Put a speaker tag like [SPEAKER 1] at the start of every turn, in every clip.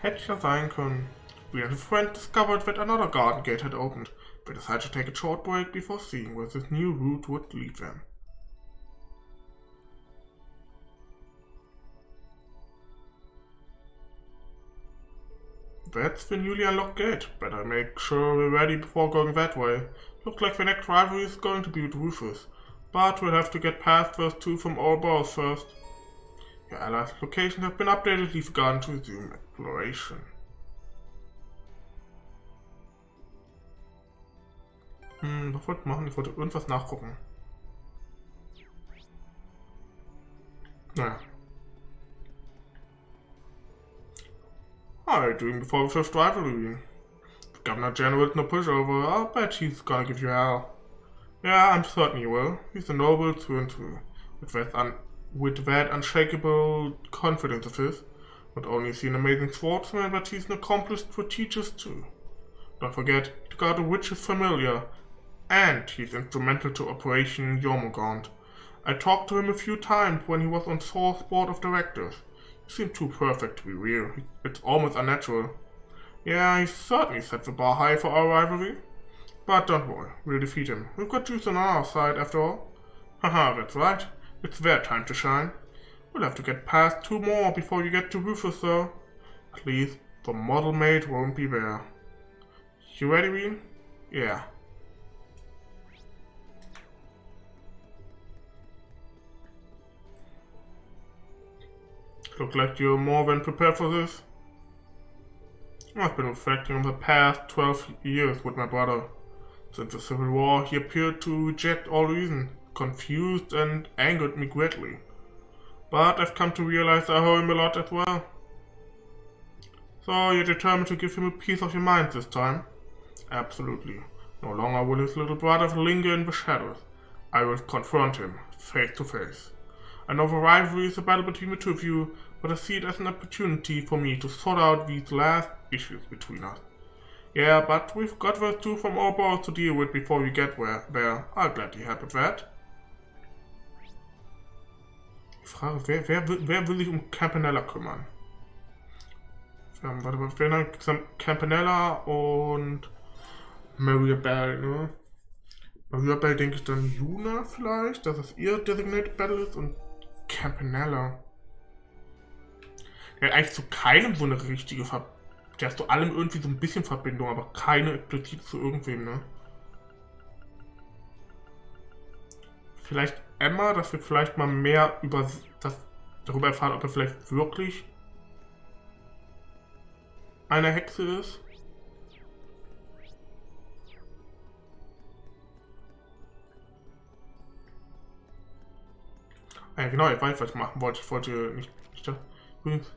[SPEAKER 1] Hätte ja sein können. We and his friend discovered that another garden gate had opened. They decided to take a short break before seeing where this new route would lead them. That's the newly unlocked gate. Better make sure we're ready before going that way. Looks like the next rivalry is going to be with Rufus. But we'll have to get past those two from Ouroboros first. Your allies' locations have been updated. Leave the garden to resume exploration. Was wollte ich machen? Ich wollte irgendwas nachgucken. Naja. How are you doing before the first rivalry? The Governor General's no pushover. I'll bet he's gonna give you hell. Yeah, I'm certain he will. He's a noble through and through. With that unshakable confidence of his. Not only is he an amazing swordsman, but he's an accomplished strategist too. Don't forget, he got a witch's familiar. And he's instrumental to Operation Jormungand. I talked to him a few times when he was on Saul's board of directors. He seemed too perfect to be real. It's almost unnatural. Yeah, he certainly set the bar high for our rivalry. But don't worry, we'll defeat him. We've got juice on our side after all. Haha, that's right. It's their time to shine. We'll have to get past 2 more before you get to Rufus though. At least, the model maid won't be there. You ready, Wien? Yeah. Look like you're more than prepared for this. I've been reflecting on the past 12 years with my brother. Since the Civil War, he appeared to reject all reason, confused and angered me greatly. But I've come to realize I owe him a lot as well. So you're determined to give him a piece of your mind this time? Absolutely. No longer will his little brother linger in the shadows. I will confront him, face to face. I know the rivalry is a battle between the two of you, but I see it as an opportunity for me to sort out these last issues between us. Yeah, but we've got those two from Ouroboros to deal with before we get there. I'll gladly help with that. Die Frage, wer will sich um Campanella kümmern? Warte, Campanella und Mariabell, ne? Mariabell denke ich dann Juna vielleicht, dass es ihr Designated Battle ist und Campanella. Der hat eigentlich zu keinem so eine richtige Verbindung. Der hat zu allem irgendwie so ein bisschen Verbindung, aber keine explizit zu irgendwem, ne? Vielleicht Emma, dass wir vielleicht mal mehr darüber erfahren, ob er vielleicht wirklich eine Hexe ist. Ja, genau, ich weiß, was ich machen wollte. Ich wollte nicht übrigens,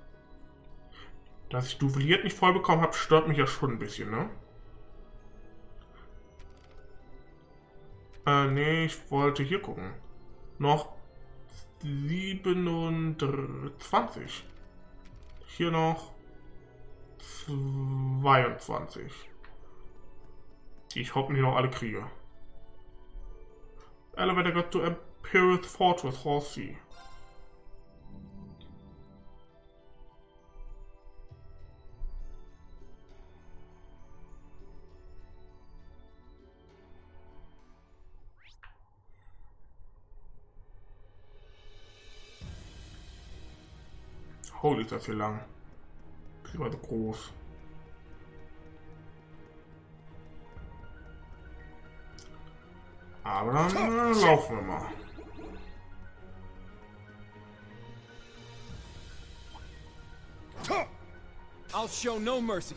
[SPEAKER 1] dass ich duelliert nicht voll bekommen habe, stört mich ja schon ein bisschen, ne? Nee, ich wollte hier gucken. Noch 27. Hier noch 22. Die ich hoffentlich noch alle kriege. Elevator got to Imperial Fortress Hall C. Holy, ist das hier lang. Das war so groß. Aber dann laufen wir mal.
[SPEAKER 2] I'll show no mercy.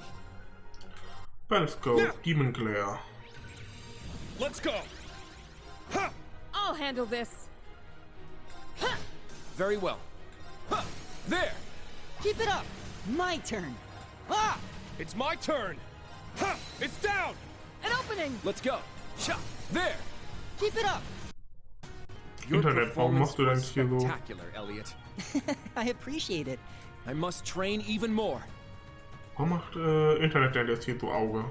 [SPEAKER 1] Let's go, Demon Glare.
[SPEAKER 2] Let's go.
[SPEAKER 3] I'll handle this.
[SPEAKER 2] Very well. There.
[SPEAKER 4] Keep it up. My turn. Ah!
[SPEAKER 2] It's my turn. It's down.
[SPEAKER 3] An opening.
[SPEAKER 2] Let's go. There.
[SPEAKER 4] Keep it up.
[SPEAKER 2] Your
[SPEAKER 1] Internet, warum machst du denn
[SPEAKER 2] was
[SPEAKER 1] hier so?
[SPEAKER 2] spectacular, Elliot.
[SPEAKER 4] I appreciate it.
[SPEAKER 2] I must train even more.
[SPEAKER 1] Warum macht Internet denn jetzt hier so Auge?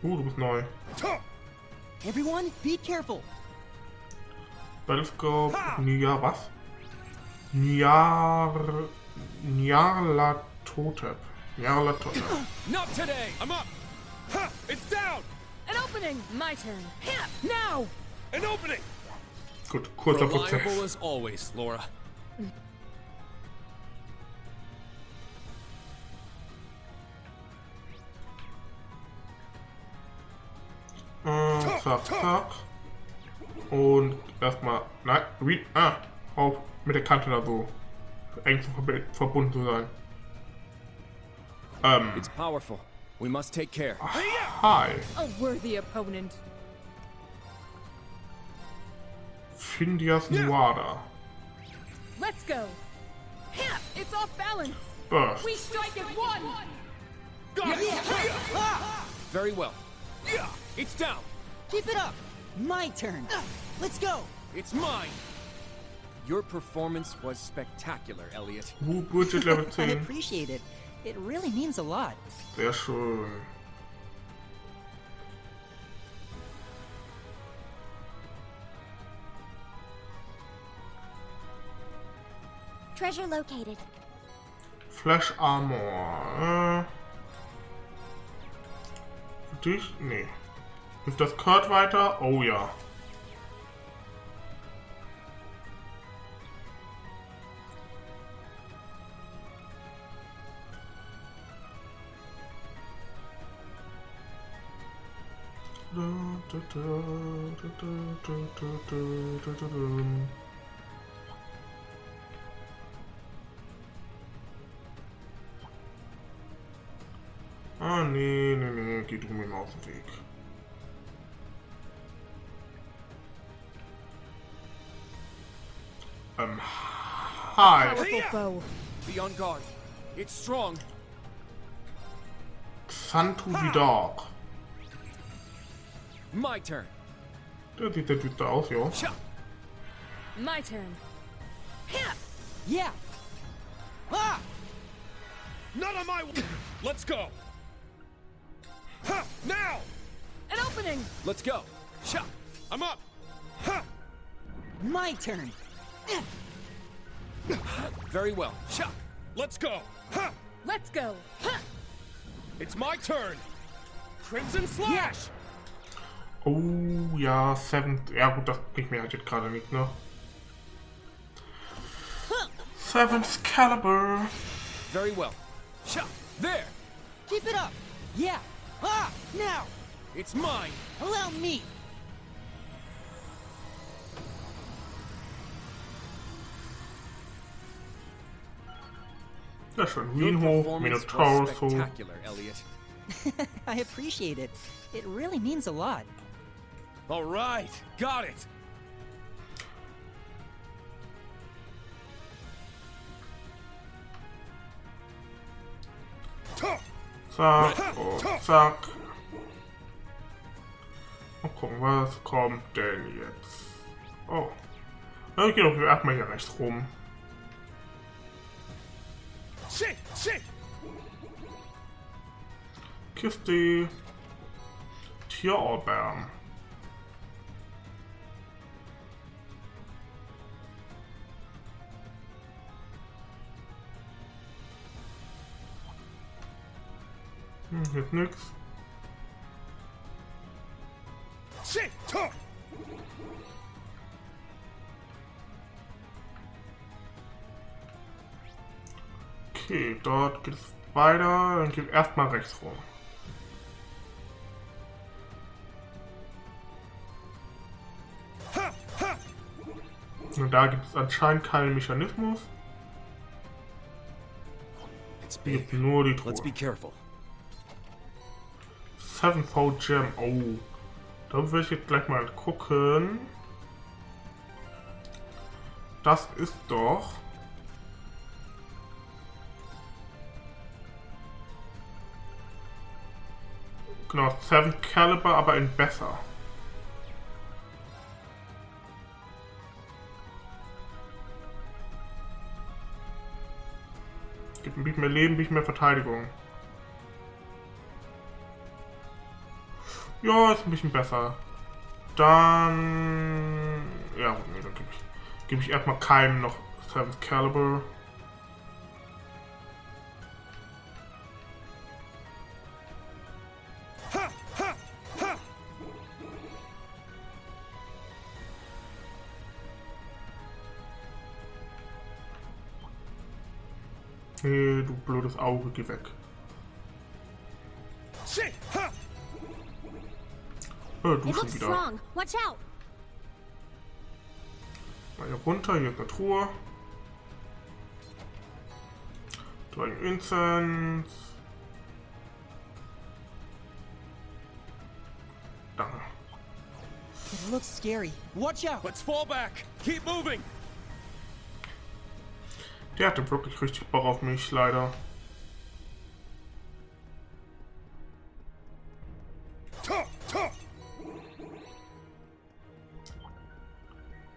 [SPEAKER 1] Du bist neu.
[SPEAKER 4] Everyone, be careful.
[SPEAKER 1] Battlescope, was? Nyarlathotep. Nyarlathotep.
[SPEAKER 2] Not today! I'm up! Ha! It's down!
[SPEAKER 3] An opening! My turn. Here! Now!
[SPEAKER 2] An opening!
[SPEAKER 1] Gut, kurzer
[SPEAKER 2] Reliable
[SPEAKER 1] Prozess.
[SPEAKER 2] as always, Laura.
[SPEAKER 1] Zack, zack. Und erstmal. Nein, wie? Auf mit der Kante da so eng verbunden zu sein.
[SPEAKER 2] It's powerful. We must take care.
[SPEAKER 1] Hi.
[SPEAKER 3] A worthy opponent.
[SPEAKER 1] Findias Nuada.
[SPEAKER 3] Let's go. Here! It's off balance.
[SPEAKER 1] Burst.
[SPEAKER 3] We strike as one!
[SPEAKER 2] Very well. It's down.
[SPEAKER 4] Keep it up. My turn. Let's go.
[SPEAKER 2] It's mine. Your performance was spectacular, Elliot.
[SPEAKER 1] Budget Level
[SPEAKER 4] I
[SPEAKER 1] 10.
[SPEAKER 4] appreciate it. It really means a lot.
[SPEAKER 1] Sehr schön.
[SPEAKER 5] Treasure located.
[SPEAKER 1] Flash Armor. Für dich? Nee. Hilft das Kurt weiter? Oh ja. Ah, nee, geht um ihn aus dem Weg. Hi.
[SPEAKER 3] Powerful foe.
[SPEAKER 2] Be on guard. It's strong.
[SPEAKER 1] Xantu die Dog.
[SPEAKER 2] My turn.
[SPEAKER 1] Der sieht sehr düster aus, jo.
[SPEAKER 2] Cha!
[SPEAKER 3] My turn. Here!
[SPEAKER 4] Yeah. Ah!
[SPEAKER 2] Not on my... Let's go. Ha! Now!
[SPEAKER 3] An opening!
[SPEAKER 2] Let's go. Cha! I'm up. Ha!
[SPEAKER 4] My turn.
[SPEAKER 2] Very well. Cha! Let's go. Ha!
[SPEAKER 3] Let's go! Huh.
[SPEAKER 2] It's my turn. Crimson Slash!
[SPEAKER 1] Oh ja, Seventh. Ja gut, das bringt mir halt jetzt gerade nicht, ne? Seventh Caliber.
[SPEAKER 2] Very well. Cha! There!
[SPEAKER 4] Keep it up. Yeah. Ah! Now.
[SPEAKER 2] It's mine.
[SPEAKER 4] Allow me.
[SPEAKER 1] Sehr schön.
[SPEAKER 2] Your
[SPEAKER 1] Winho,
[SPEAKER 2] performance
[SPEAKER 1] Minotaur,
[SPEAKER 2] was
[SPEAKER 1] so.
[SPEAKER 2] spectacular, Elliot.
[SPEAKER 4] I appreciate it. It really means a lot.
[SPEAKER 2] All right, got it.
[SPEAKER 1] Zack, und zack. Mal gucken, was kommt denn jetzt? Oh. Dann geht doch erstmal hier rechts rum.
[SPEAKER 2] Shit! Shit!
[SPEAKER 1] Kiste. Tierorbeeren. Jetzt nix.
[SPEAKER 2] Shit! Talk!
[SPEAKER 1] Okay, dort geht es weiter. Dann geht erstmal rechts rum. Und da gibt es anscheinend keinen Mechanismus.
[SPEAKER 2] It's
[SPEAKER 1] Es
[SPEAKER 2] big.
[SPEAKER 1] gibt nur die
[SPEAKER 2] Let's be
[SPEAKER 1] Truhe.
[SPEAKER 2] careful.
[SPEAKER 1] Sevenfold Gem. Oh. Da will ich jetzt gleich mal gucken. Das ist doch. Genau, Seven Caliber, aber in besser. Gibt ein bisschen mehr Leben, ein bisschen mehr Verteidigung. Ja, ist ein bisschen besser. Dann... Ja, nee, dann gebe ich erstmal keinem noch 7th Caliber. Hey, du blödes Auge, geh weg. Du
[SPEAKER 5] It
[SPEAKER 1] schon
[SPEAKER 5] looks
[SPEAKER 1] wieder.
[SPEAKER 5] strong. Watch out.
[SPEAKER 1] Mal hier runter, hier ist eine Truhe. Drawing Incense. Danke.
[SPEAKER 4] It looks scary. Watch out!
[SPEAKER 2] Let's fall back. Keep moving.
[SPEAKER 1] Der hatte wirklich richtig Bock auf mich, leider.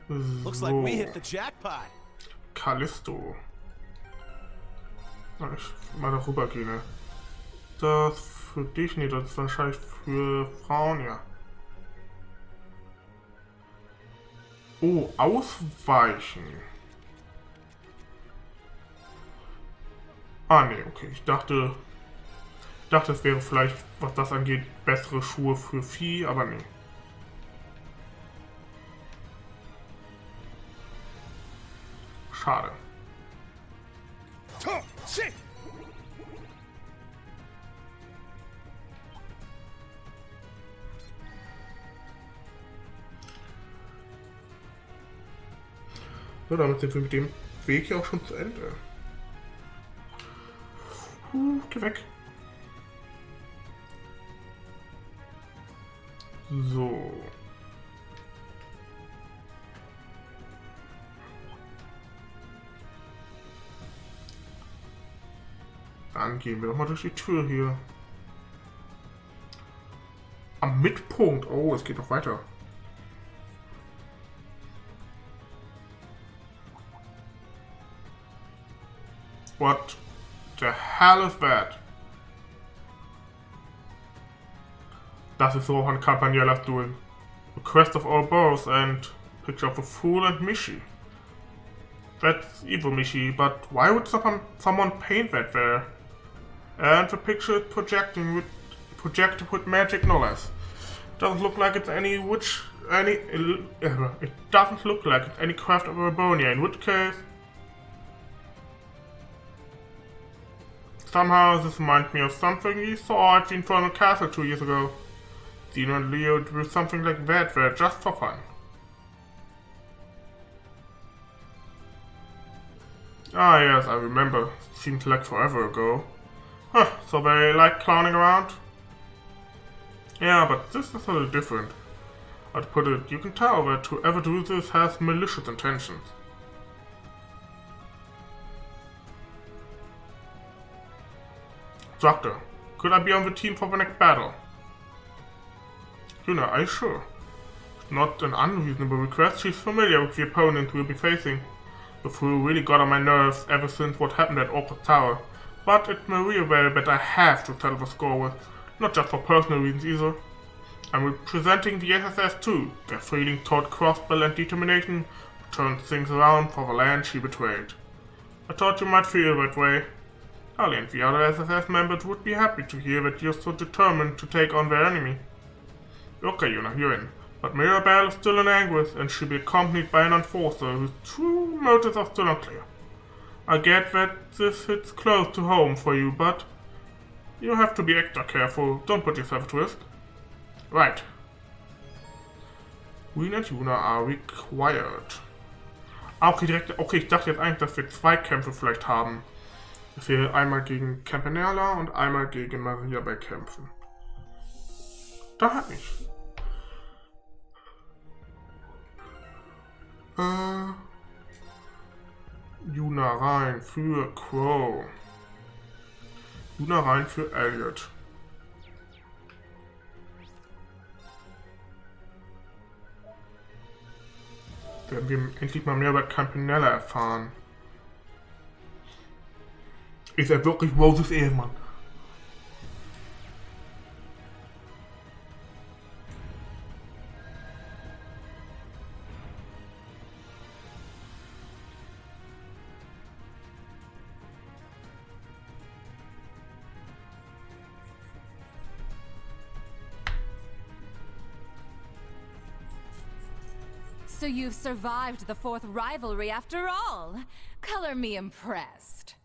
[SPEAKER 2] Looks like we hit the jackpot.
[SPEAKER 1] Callisto. Na, ich mal darüber gehen. Ne? Das für dich, nee, das ist wahrscheinlich für Frauen, ja. Oh, ausweichen. Ah, nee, okay. Ich dachte, es wäre vielleicht, was das angeht, bessere Schuhe für Vieh, aber nee. Schade. So, damit sind wir mit dem Weg hier auch schon zu Ende. Geh weg. So. Dann gehen wir doch mal durch die Tür hier. Am Mittelpunkt. Oh, es geht noch weiter. What the hell is that? Das ist so an Campanella's doing. The quest of all bows and picture of a fool and Mishi. That's evil, Mishi, but why would someone paint that there? And the picture is projected with magic, no less. Doesn't look like it's any it doesn't look like it's any craft of a Urbonia, in which case somehow this reminds me of something we saw at the Infernal Castle 2 years ago. Dino and Leo drew something like that there just for fun. Ah yes, I remember. Seems like forever ago. Huh, so they like clowning around? Yeah, but this is a little different. I'd put it, you can tell that whoever drew this has malicious intentions. Doctor, could I be on the team for the next battle? Are you sure? It's not an unreasonable request. She's familiar with the opponent we'll be facing. The fool really got on my nerves ever since what happened at Orchid Tower. But it's Mariabell that I have to tell the score with. Not just for personal reasons either. I'm representing the SSS too. Their feeling toward Crossbell and determination turned things around for the land she betrayed. I thought you might feel that way. Ali and the other SSS members would be happy to hear that you're so determined to take on their enemy. Okay, Yuna, you're in. But Mariabell is still in anguish, and she'll be accompanied by an enforcer whose true motives are still unclear. I get that this hits close to home for you, but you have to be extra careful. Don't put yourself at risk. Right. Wien und Yuna are required. Okay, direkt. Okay, ich dachte jetzt eigentlich, dass wir zwei Kämpfe vielleicht haben. Dass wir einmal gegen Campanella und einmal gegen Mariabell kämpfen. Da hat nicht. Yuna rein für Crow. Yuna rein für Elliot. Werden wir endlich mal mehr über Campanella erfahren. Ist er wirklich Roses Ehemann?
[SPEAKER 6] So you've survived the 4th rivalry after all. Color me impressed.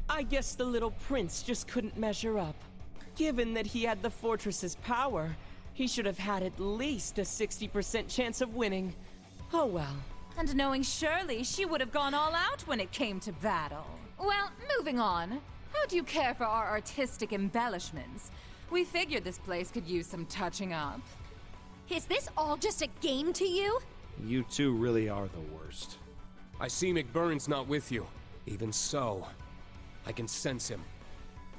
[SPEAKER 7] I guess the little prince just couldn't measure up. Given that he had the fortress's power, he should have had at least a 60% chance of winning. Oh well.
[SPEAKER 6] And knowing Shirley, she would have gone all out when it came to battle. Well, moving on. How do you care for our artistic embellishments? We figured this place could use some touching up.
[SPEAKER 5] Is this all just a game to you?
[SPEAKER 8] You two really are the worst.
[SPEAKER 2] I see McBurn's not with you. Even so, I can sense him.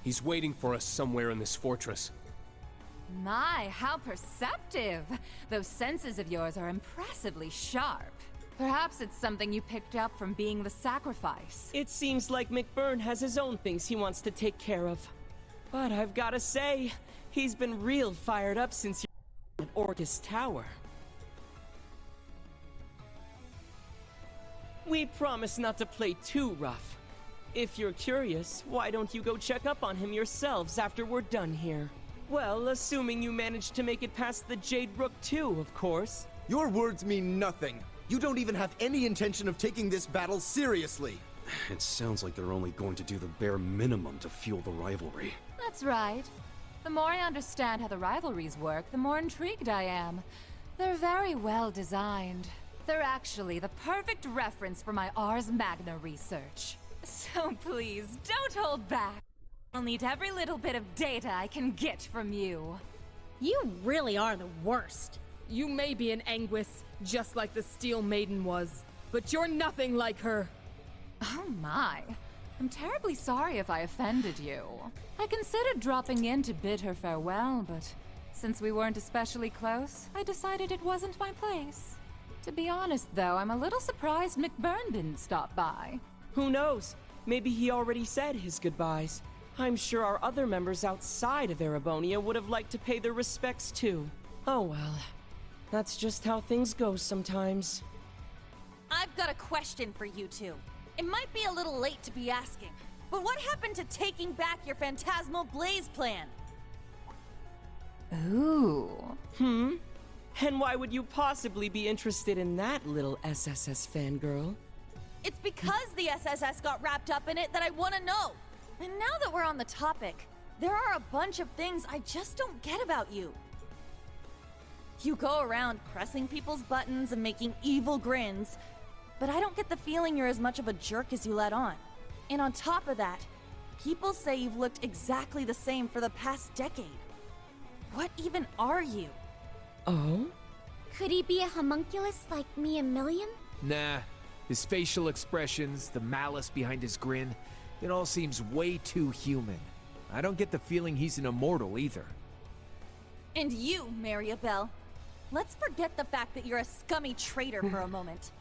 [SPEAKER 2] He's waiting for us somewhere in this fortress.
[SPEAKER 6] My, how perceptive! Those senses of yours are impressively sharp. Perhaps it's something you picked up from being the sacrifice.
[SPEAKER 7] It seems like McBurn has his own things he wants to take care of. But I've gotta say, he's been real fired up since your Orcus Tower. We promise not to play too rough. If you're curious, why don't you go check up on him yourselves after we're done here? Well, assuming you managed to make it past the Jade Brook too, of course.
[SPEAKER 9] Your words mean nothing. You don't even have any intention of taking this battle seriously.
[SPEAKER 8] It sounds like they're only going to do the bare minimum to fuel the rivalry.
[SPEAKER 6] That's right. The more I understand how the rivalries work, the more intrigued I am. They're very well designed. They're actually the perfect reference for my Ars Magna research. So please, don't hold back. I'll need every little bit of data I can get from you.
[SPEAKER 3] You really are the worst. You may be an Anguis, just like the Steel Maiden was, but you're nothing like her.
[SPEAKER 6] Oh my. I'm terribly sorry if I offended you. I considered dropping in to bid her farewell, but since we weren't especially close, I decided it wasn't my place. To be honest, though, I'm a little surprised McBurn didn't stop by.
[SPEAKER 7] Who knows? Maybe he already said his goodbyes. I'm sure our other members outside of Erebonia would have liked to pay their respects too. Oh well. That's just how things go sometimes.
[SPEAKER 10] I've got a question for you two. It might be a little late to be asking, but what happened to taking back your Phantasmal Blaze plan?
[SPEAKER 6] Ooh.
[SPEAKER 7] And why would you possibly be interested in that, little SSS fangirl?
[SPEAKER 10] It's because the SSS got wrapped up in it that I want to know. And now that we're on the topic, there are a bunch of things I just don't get about you. You go around pressing people's buttons and making evil grins, but I don't get the feeling you're as much of a jerk as you let on. And on top of that, people say you've looked exactly the same for the past decade. What even are you?
[SPEAKER 7] Oh?
[SPEAKER 5] Could he be a homunculus like me and Milliam?
[SPEAKER 11] Nah. His facial expressions, the malice behind his grin, it all seems way too human. I don't get the feeling he's an immortal either.
[SPEAKER 10] And you, Mariabell. Let's forget the fact that you're a scummy traitor for a moment.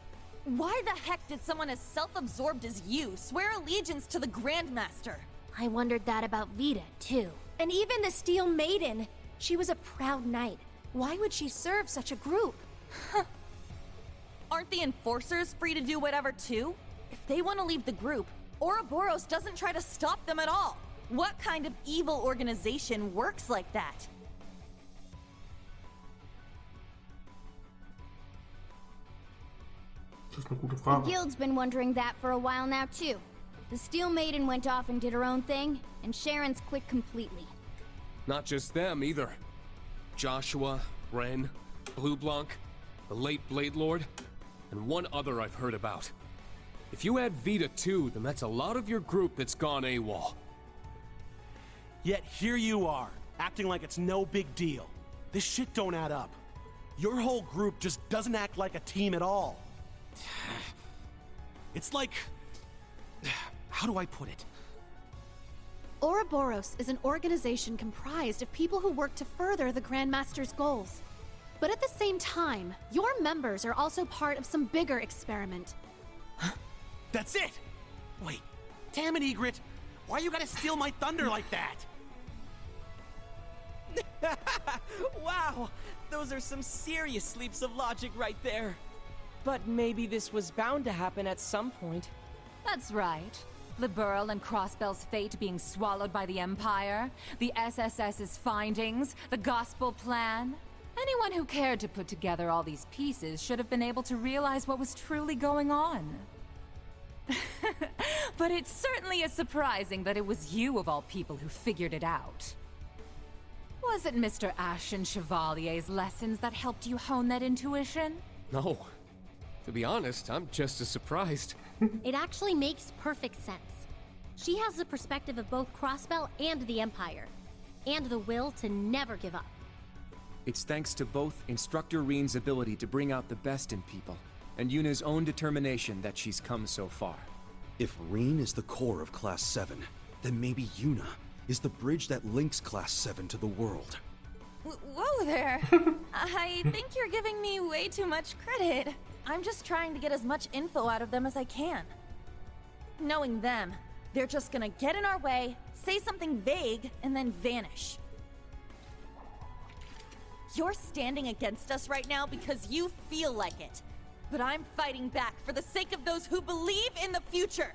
[SPEAKER 10] Why the heck did someone as self-absorbed as you swear allegiance to the Grandmaster?
[SPEAKER 5] I wondered that about Vita, too. And even the Steel Maiden. She was a proud knight. Why would she serve such a group?
[SPEAKER 10] Aren't the Enforcers free to do whatever too? If they want to leave the group, Ouroboros doesn't try to stop them at all. What kind of evil organization works like that?
[SPEAKER 1] Das ist eine gute
[SPEAKER 5] The
[SPEAKER 1] Frage.
[SPEAKER 5] guild's been wondering that for a while now, too. The Steel Maiden went off and did her own thing, and Sharon's quit completely.
[SPEAKER 2] Not just them, either. Joshua, Ren, Blue Blanc, the late Blade Lord, and one other I've heard about. If you add Vita too, then that's a lot of your group that's gone AWOL.
[SPEAKER 12] Yet here you are, acting like it's no big deal. This shit don't add up. Your whole group just doesn't act like a team at all. It's like... how do I put it?
[SPEAKER 13] Ouroboros is an organization comprised of people who work to further the Grandmaster's goals. But at the same time, your members are also part of some bigger experiment.
[SPEAKER 12] That's it! Wait, damn it, Egret! Why you gotta steal my thunder like that?
[SPEAKER 7] Wow! Those are some serious leaps of logic right there. But maybe this was bound to happen at some point.
[SPEAKER 6] That's right. The Burl and Crossbell's fate being swallowed by the Empire, the SSS's findings, the Gospel Plan. Anyone who cared to put together all these pieces should have been able to realize what was truly going on. But it certainly is surprising that it was you of all people who figured it out. Was it Mr. Ashen Chevalier's lessons that helped you hone that intuition?
[SPEAKER 2] No. To be honest, I'm just as surprised.
[SPEAKER 14] It actually makes perfect sense. She has the perspective of both Crossbell and the Empire, and the will to never give up.
[SPEAKER 11] It's thanks to both Instructor Reen's ability to bring out the best in people, and Yuna's own determination that she's come so far.
[SPEAKER 8] If Reen is the core of Class 7, then maybe Yuna is the bridge that links Class 7 to the world.
[SPEAKER 10] Whoa there! I think you're giving me way too much credit. I'm just trying to get as much info out of them as I can. Knowing them, they're just gonna get in our way, say something vague, and then vanish. You're standing against us right now because you feel like it. But I'm fighting back for the sake of those who believe in the future.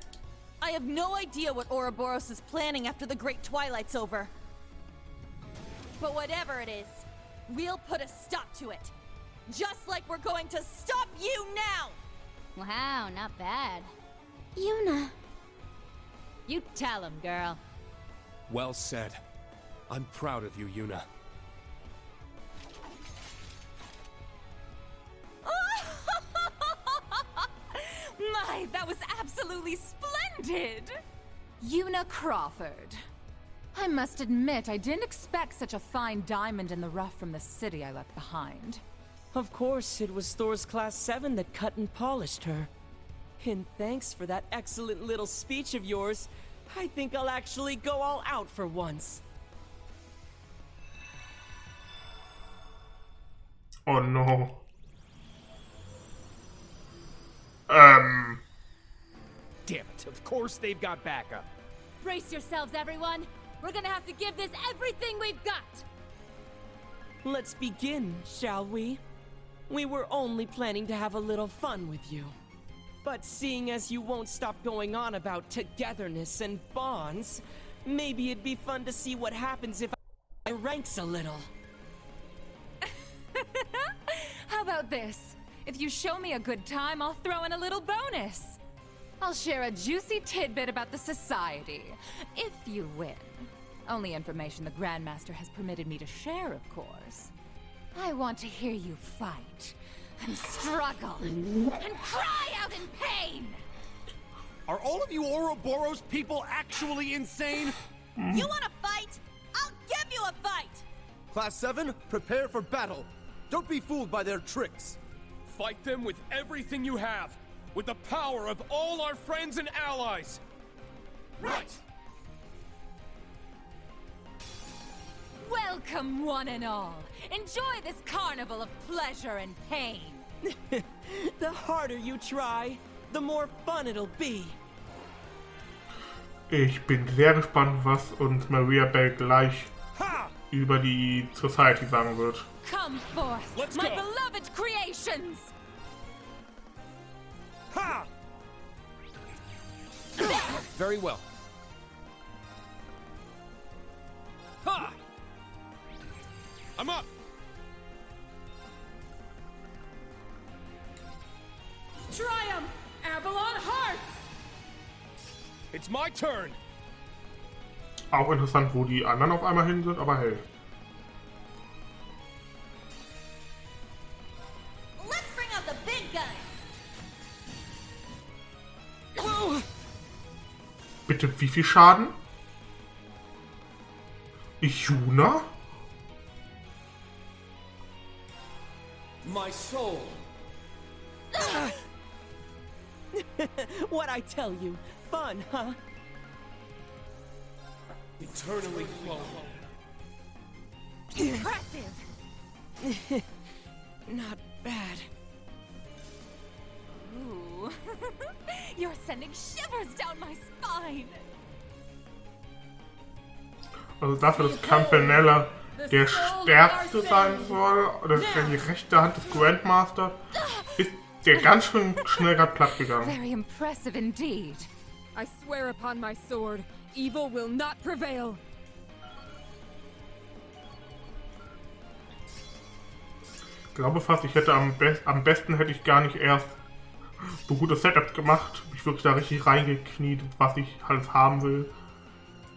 [SPEAKER 10] I have no idea what Ouroboros is planning after the Great Twilight's over. But whatever it is, we'll put a stop to it. Just like we're going to stop you now!
[SPEAKER 14] Wow, not bad.
[SPEAKER 5] Yuna.
[SPEAKER 6] You tell him, girl.
[SPEAKER 2] Well said. I'm proud of you, Yuna.
[SPEAKER 6] My, that was absolutely splendid! Yuna Crawford. I must admit, I didn't expect such a fine diamond in the rough from the city I left behind.
[SPEAKER 7] Of course, it was Thor's Class 7 that cut and polished her. And thanks for that excellent little speech of yours. I think I'll actually go all out for once.
[SPEAKER 1] Oh no.
[SPEAKER 11] Damn it, of course they've got backup.
[SPEAKER 3] Brace yourselves, everyone. We're gonna have to give this everything we've got.
[SPEAKER 7] Let's begin, shall we? We were only planning to have a little fun with you. But seeing as you won't stop going on about togetherness and bonds, maybe it'd be fun to see what happens if I ranks a little.
[SPEAKER 6] How about this? If you show me a good time, I'll throw in a little bonus. I'll share a juicy tidbit about the Society, if you win. Only information the Grandmaster has permitted me to share, of course. I want to hear you fight, and struggle, and cry out in pain!
[SPEAKER 12] Are all of you Ouroboros people actually insane?
[SPEAKER 10] You wanna fight? I'll give you a fight!
[SPEAKER 9] Class 7, prepare for battle. Don't be fooled by their tricks.
[SPEAKER 2] Fight them with everything you have, with the power of all our friends and allies.
[SPEAKER 10] Right!
[SPEAKER 6] Welcome, one and all. Enjoy this carnival of pleasure and pain.
[SPEAKER 7] The harder you try, the more fun it'll be.
[SPEAKER 1] Ich bin sehr gespannt, was uns Mariabell gleich über die Society sagen wird.
[SPEAKER 6] Come forth,
[SPEAKER 2] Let's
[SPEAKER 6] my
[SPEAKER 2] go.
[SPEAKER 6] beloved creations!
[SPEAKER 2] Ha! Very well. Ha! I'm up!
[SPEAKER 3] Triumph, Avalon Hearts!
[SPEAKER 2] It's my turn!
[SPEAKER 1] Auch interessant, wo die anderen auf einmal hin sind, aber hey.
[SPEAKER 10] Let's bring out the big guns!
[SPEAKER 1] Bitte, wie viel Schaden? Yuna?
[SPEAKER 2] My soul!
[SPEAKER 7] What'd I tell you? Fun, huh?
[SPEAKER 2] Eternally flow.
[SPEAKER 6] Impressive!
[SPEAKER 7] Not bad.
[SPEAKER 6] Ooh. You're sending shivers down my spine!
[SPEAKER 1] Also dafür, dass Campanella der Stärkste sein soll, oder die rechte Hand des Grandmaster, ist der ganz schön schnell gerade platt gegangen.
[SPEAKER 6] Very impressive indeed.
[SPEAKER 3] I swear upon my sword, evil will not prevail.
[SPEAKER 1] Ich glaube fast, ich hätte am besten hätte ich gar nicht erst so gutes Setup gemacht, mich wirklich da richtig reingekniet, was ich halt haben will.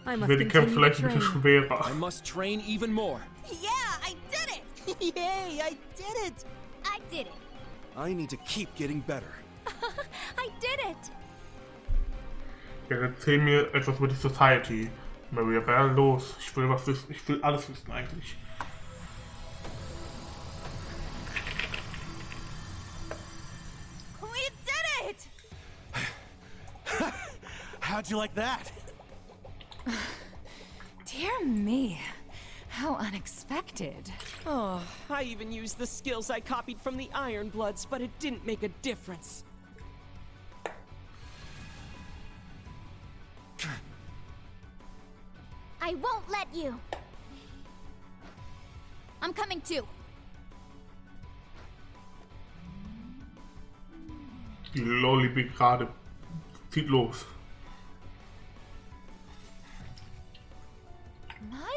[SPEAKER 1] Ich werde die Kämpfe vielleicht ein bisschen schwerer.
[SPEAKER 2] I must train even more.
[SPEAKER 10] Yeah, I did it!
[SPEAKER 4] Yay, I did it!
[SPEAKER 5] I did it.
[SPEAKER 8] I need to keep getting better.
[SPEAKER 5] I did it.
[SPEAKER 1] Ja, erzähl mir etwas über die Society. Mariabell, los. Ich will was wissen. Ich will alles wissen eigentlich.
[SPEAKER 10] We did it!
[SPEAKER 12] How'd you like that?
[SPEAKER 6] Dear me, how unexpected.
[SPEAKER 7] Oh, I even used the skills I copied from the Ironbloods, but it didn't make a difference.
[SPEAKER 5] I won't let you. I'm coming too.
[SPEAKER 1] Die Lolli gerade zieht los.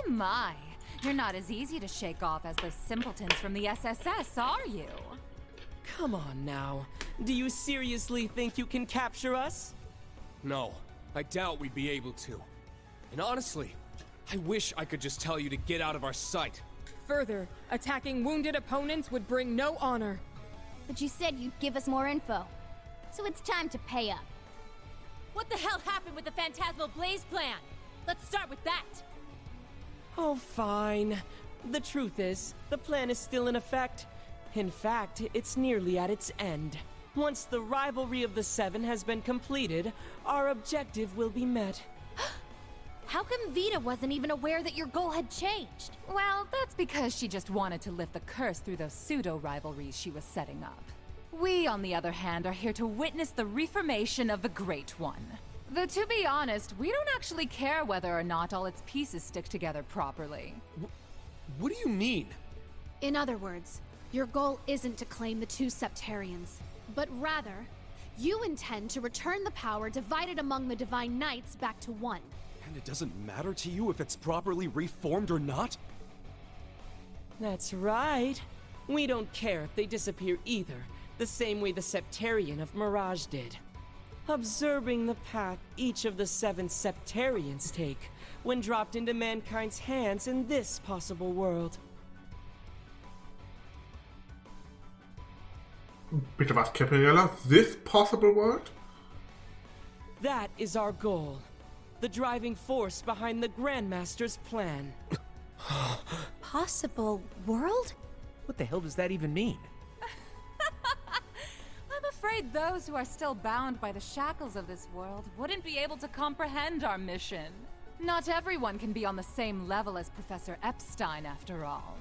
[SPEAKER 6] My, you're not as easy to shake off as those simpletons from the SSS, are you?
[SPEAKER 7] Come on now. Do you seriously think you can capture us?
[SPEAKER 2] No, I doubt we'd be able to. And honestly, I wish I could just tell you to get out of our sight.
[SPEAKER 3] Further, attacking wounded opponents would bring no honor.
[SPEAKER 5] But you said you'd give us more info. So it's time to pay up.
[SPEAKER 3] What the hell happened with the Phantasmal Blaze plan? Let's start with that.
[SPEAKER 7] Oh, fine. The truth is, the plan is still in effect. In fact, it's nearly at its end. Once the rivalry of the Seven has been completed, our objective will be met.
[SPEAKER 5] How come Vita wasn't even aware that your goal had changed?
[SPEAKER 6] Well, that's because she just wanted to lift the curse through those pseudo-rivalries she was setting up. We, on the other hand, are here to witness the reformation of the Great One. Though, to be honest, we don't actually care whether or not all its pieces stick together properly.
[SPEAKER 2] What do you mean?
[SPEAKER 13] In other words, your goal isn't to claim the two Septarians, but rather, you intend to return the power divided among the Divine Knights back to one.
[SPEAKER 8] And it doesn't matter to you if it's properly reformed or not?
[SPEAKER 7] That's right. We don't care if they disappear either, the same way the Septarian of Mirage did. Observing the path each of the 7 Septarians take when dropped into mankind's hands in this possible world.
[SPEAKER 1] Bitte was, Campanella? This possible world?
[SPEAKER 7] That is our goal. The driving force behind the Grandmaster's plan.
[SPEAKER 5] Possible world?
[SPEAKER 11] What the hell does that even mean?
[SPEAKER 6] I'm afraid those who are still bound by the shackles of this world wouldn't be able to comprehend our mission. Not everyone can be on the same level as Professor Epstein, after all.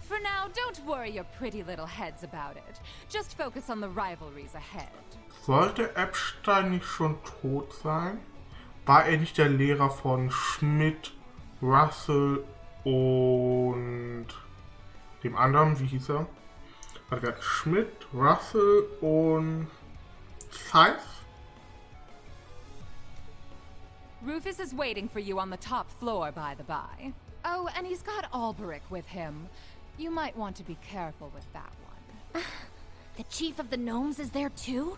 [SPEAKER 6] For now, don't worry your pretty little heads about it. Just focus on the rivalries ahead.
[SPEAKER 1] Sollte Epstein nicht schon tot sein? War er nicht der Lehrer von Schmidt, Russell und dem anderen, wie hieß er? Warte, wir hatten Schmidt, Russell und Scythe?
[SPEAKER 6] Rufus is waiting for you on the top floor, by the by. Oh, and he's got Alberic with him. You might want to be careful with that one.
[SPEAKER 5] The Chief of the Gnomes is there too?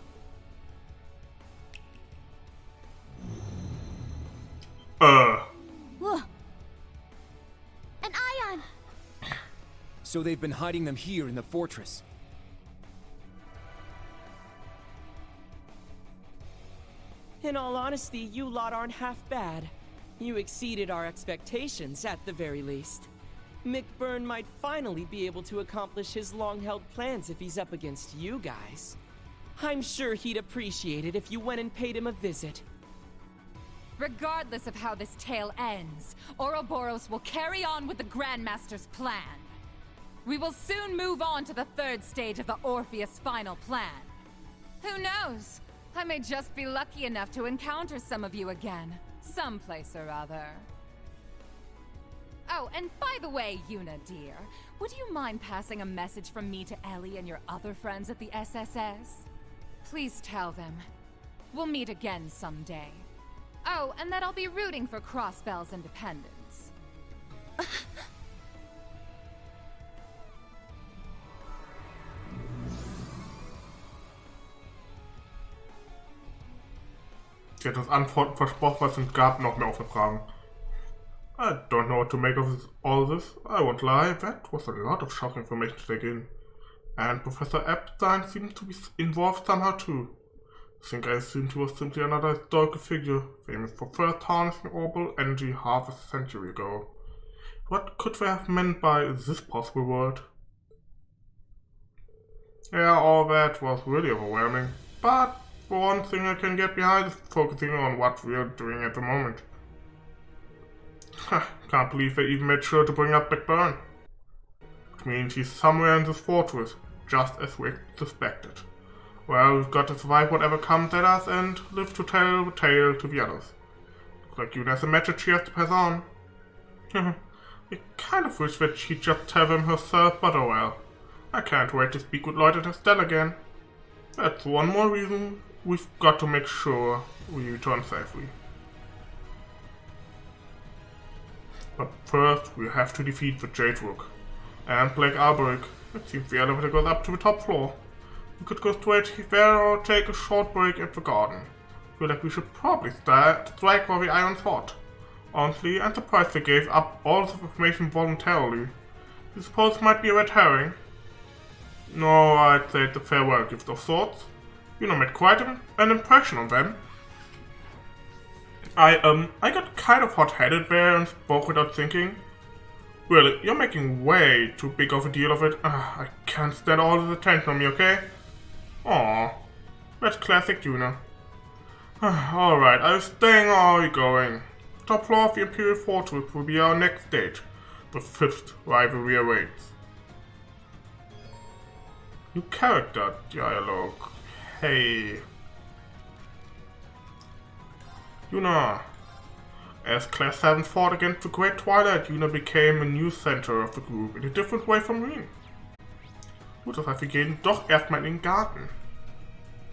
[SPEAKER 5] Look. An ion!
[SPEAKER 11] So they've been hiding them here in the fortress.
[SPEAKER 7] In all honesty, you lot aren't half bad. You exceeded our expectations, at the very least. Mick Byrne might finally be able to accomplish his long-held plans if he's up against you guys. I'm sure he'd appreciate it if you went and paid him a visit.
[SPEAKER 6] Regardless of how this tale ends, Ouroboros will carry on with the Grandmaster's plan. We will soon move on to the 3rd stage of the Orpheus final plan. Who knows? I may just be lucky enough to encounter some of you again, someplace or other. Oh, and by the way, Yuna dear, would you mind passing a message from me to Ellie and your other friends at the SSS? Please tell them, We'll meet again someday. Oh, and that I'll be rooting for Crossbell's independence.
[SPEAKER 1] Sie hat uns Antworten versprochen, was es gab, noch mehr offene Fragen. I don't know what to make of all this. I won't lie, that was a lot of shocking information to take in. And Professor Epstein seems to be involved somehow too. I think I assumed he was simply another historical figure, famous for first harnessing orbital energy half a century ago. What could they have meant by this possible world? Yeah, all that was really overwhelming, but for one thing I can get behind is focusing on what we're doing at the moment. Can't believe they even made sure to bring up Blackburn. Which means he's somewhere in this fortress, just as we suspected. Well, we've got to survive whatever comes at us and live to tell the tale to the others. Looks like Yuna has a message she has to pass on. I kind of wish that she'd just tell them herself, but oh well. I can't wait to speak with Lloyd and Estelle again. That's one more reason we've got to make sure we return safely. But first, we have to defeat the Jade Rook and Black Alberic. It seems the elevator goes up to the top floor. We could go straight there or take a short break at the garden. Feel like we should probably strike while the iron's hot. Honestly, I'm surprised they gave up all this information voluntarily. You suppose it might be a red herring? No, I'd say it's a farewell gift of sorts. You know, made quite an impression on them. I got kind of hot-headed there and spoke without thinking. Really, you're making way too big of a deal of it. I can't stand all this attention on me, okay? Aww. That's classic Yuna. Alright, are you staying or are you going? Top floor of the Imperial Fortress will be our next stage. The 5th rivalry awaits. New character dialogue. Hey. Yuna. As Class 7 fought against the Great Twilight, Yuna became a new center of the group in a different way from Rin. Gut, das heißt, wir gehen doch erstmal in den Garten.